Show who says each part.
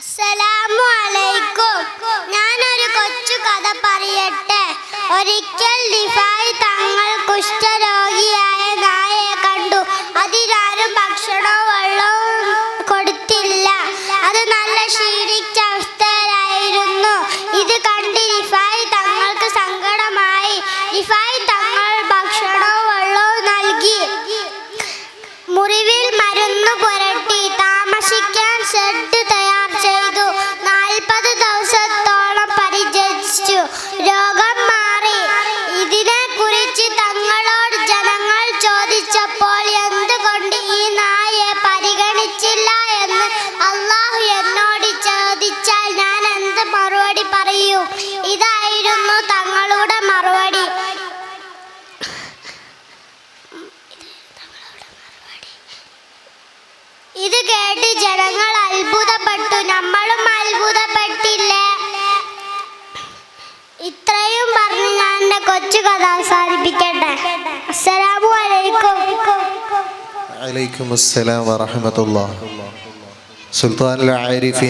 Speaker 1: അസ്സലാമു അലൈക്കും. ഞാനൊരു കൊച്ചു കഥ പറയട്ടെ. ഒരിക്കൽ റിഫായി തങ്ങൾ കുഷ്ഠരോഗിയായ നായയെ കണ്ടു. അതിനാരും ഭക്ഷണവും വെള്ളവും കൊടുത്തില്ല. അത് നല്ല ക്ഷീണിച്ച അവസ്ഥയിലായിരുന്നു. ഇത് കണ്ട് റിഫായി തങ്ങൾക്ക് സങ്കടമായി. റിഫായി തങ്ങൾ ഭക്ഷണവും വെള്ളവും നൽകി. മുറിവിൽ മരുന്ന് പുരട്ടി. താമസിക്കാൻ ഷെഡ് തയ്യാർ ചെയ്തു. 40 ദിവസത്തോളം പരിചരിച്ചു. രോഗം മാറി. ഇതിനെ കുറിച്ച് തങ്ങളോട് ജനങ്ങൾ ചോദിച്ചപ്പോൾ എന്തുകൊണ്ട് ഈ നായയെ പരിഗണിച്ചില്ല എന്ന് അല്ലാഹു എന്നോട് ചോദിച്ചാൽ ഞാൻ എന്ത് മറുപടി പറയും? ഇതായിരുന്നു തങ്ങളുടെ മറുപടി. ഇത് കേട്ട് ജനങ്ങൾ അത്ഭുതപ്പെട്ടു. നമ്മളും അത്ഭുതപ്പെട്ടില്ലേ? ഇത്രയും പറഞ്ഞ് ഞാൻ എൻ്റെ കൊച്ചു കഥ അവസാനിപ്പിക്കട്ടെ. അസ്സലാമു അലൈക്കും.
Speaker 2: വഅലൈക്കും അസ്സലാം വറഹ്മത്തുള്ളാഹി. സുൽത്താനുൽ ആരിഫീൻ